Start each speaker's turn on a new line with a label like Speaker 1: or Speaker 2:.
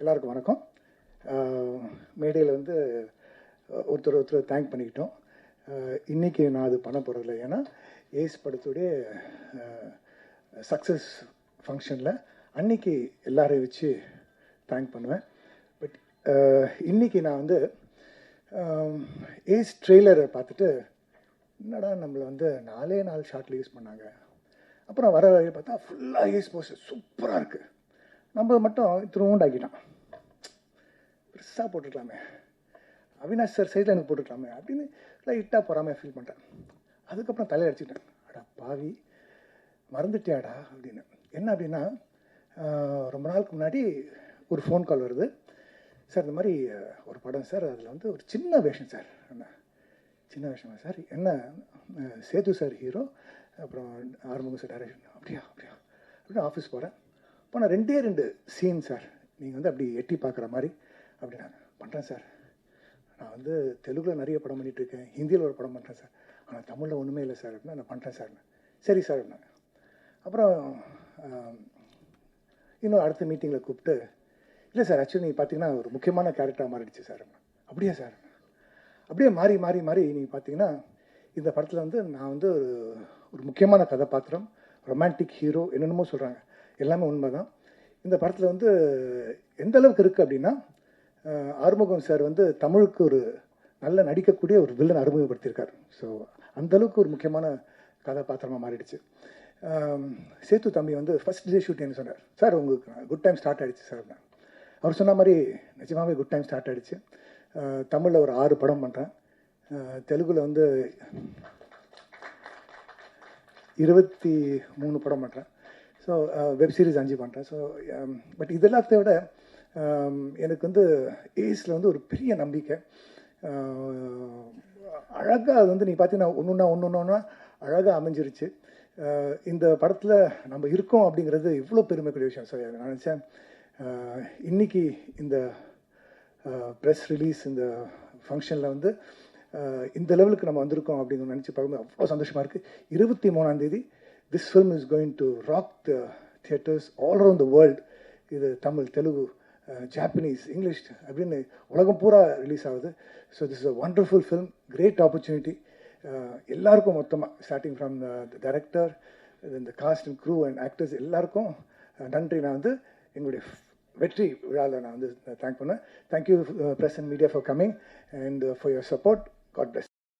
Speaker 1: எல்லாருக்கும் வணக்கம். மேடையில் வந்து ஒருத்தர் தேங்க் பண்ணிக்கிட்டோம். இன்றைக்கி நான் அது பண்ண போகிறதில்ல. ஏன்னா ஏஸ் படத்துடைய சக்ஸஸ் ஃபங்க்ஷனில் அன்றைக்கி எல்லாரையும் வச்சு தேங்க் பண்ணுவேன். பட் இன்றைக்கி நான் வந்து ஏஸ் ட்ரெய்லரை பார்த்துட்டு என்னடா நம்மளை வந்து 4 ஷார்ட்டில் யூஸ் பண்ணாங்க. அப்புறம் வர வழி பார்த்தா ஃபுல்லாக ஏஸ் போஸ்டர் சூப்பராக இருக்குது. நம்ம மட்டும் திருவுண்டாக்கிட்டான், பெருசாக போட்டுக்கலாமே, அவினாஷ் சார் சைடில் எனக்கு போட்டுக்கலாமே அப்படின்னு லைட்டாக போகாமல் ஃபீல் பண்ணுறேன். அதுக்கப்புறம் தலையடிச்சிட்டேன், அடா பாவி மறந்துட்டியாடா அப்படின்னு. என்ன அப்படின்னா, ரொம்ப நாளுக்கு முன்னாடி ஒரு ஃபோன் கால் வருது. சார் இந்த மாதிரி ஒரு படம் சார், அதில் வந்து ஒரு சின்ன வேஷம் சார். என்ன சின்ன வேஷமா சார்? என்ன சேது சார் ஹீரோ, அப்புறம் ஆறுமுகம் சார் டைரக்ஷன். அப்படியா அப்படின்னு ஆஃபீஸ் போகிறேன். இப்போ நான் 2 சீன் சார், நீங்கள் வந்து அப்படி எட்டி பார்க்குற மாதிரி அப்படி நான் பண்ணுறேன் சார். நான் வந்து தெலுங்கில் நிறைய படம் பண்ணிகிட்ருக்கேன், ஹிந்தியில் ஒரு படம் பண்ணுறேன் சார், ஆனால் தமிழில் ஒன்றுமே இல்லை சார் அப்படின்னா நான் பண்ணுறேன் சார். சரி சார் அப்படின்னாங்க. அப்புறம் இன்னும் அடுத்த மீட்டிங்கில் கூப்பிட்டு, இல்லை சார் ஆக்சுவலி நீங்கள் பார்த்தீங்கன்னா ஒரு முக்கியமான கேரக்டராக மாறிடுச்சு சார். அப்படியா சார்? அப்படியே மாறி மாறி மாறி நீங்கள் பார்த்தீங்கன்னா இந்த படத்தில் வந்து நான் வந்து ஒரு முக்கியமான கதாபாத்திரம், ரொமான்டிக் ஹீரோ, என்னென்னமோ சொல்கிறாங்க, எல்லாமே உண்மை தான். இந்த படத்தில் வந்து எந்த அளவுக்கு இருக்குது அப்படின்னா, ஆறுமுகம் சார் வந்து தமிழுக்கு ஒரு நல்ல நடிக்கக்கூடிய ஒரு வில்லன் அறிமுகப்படுத்தியிருக்கார். ஸோ அந்தளவுக்கு ஒரு முக்கியமான கதாபாத்திரமாக மாறிடுச்சு. சேத்து தம்பி வந்து ஃபஸ்ட் டே ஷூட் என்ன சொன்னார், சார் உங்களுக்கு குட் டைம் ஸ்டார்ட் ஆகிடுச்சு சார். அவர் சொன்ன மாதிரி நிஜமாகவே குட் டைம் ஸ்டார்ட் ஆகிடுச்சு. தமிழில் ஒரு 6 படம் பண்ணுறேன், தெலுங்கில் வந்து 23 படம் பண்ணுறேன். ஸோ வெப் சீரிஸ் 5 பண்ணுறேன். ஸோ பட் இது எல்லாத்தையும் விட எனக்கு வந்து ஏஸில் வந்து ஒரு பெரிய நம்பிக்கை. அழகாக அது வந்து நீங்கள் பார்த்தீங்கன்னா ஒன்று அழகாக அமைஞ்சிருச்சு. இந்த படத்தில் நம்ம இருக்கோம் அப்படிங்கிறது இவ்வளோ பெருமைக்குரிய விஷயம். ஸோ நான் நினச்சேன் இன்றைக்கி இந்த ப்ரெஸ் ரிலீஸ், இந்த ஃபங்க்ஷனில் வந்து இந்த லெவலுக்கு நம்ம வந்திருக்கோம் அப்படிங்கிற நினச்சி பார்க்கும்போது அவ்வளோ சந்தோஷமாக இருக்குது. 23ஆம் தேதி this film is going to rock the theatres all around the world. இது தமிழ், தெலுங்கு, ஜாப்பனீஸ், இங்கிலீஷ் அப்படின்னு உலகம் பூரா ரிலீஸ் ஆகுது. So this is a wonderful film, great opportunity. எல்லாருக்கும் மொத்தமாக ஸ்டார்டிங் ஃப்ரம் த டைரக்டர், இந்த cast and crew and actors எல்லாருக்கும் நன்றி. நான் வந்து எங்களுடைய வெற்றி விழாவில் நான் வந்து தேங்க் பண்ணேன். Thank you press and media for coming and for your support. God plus.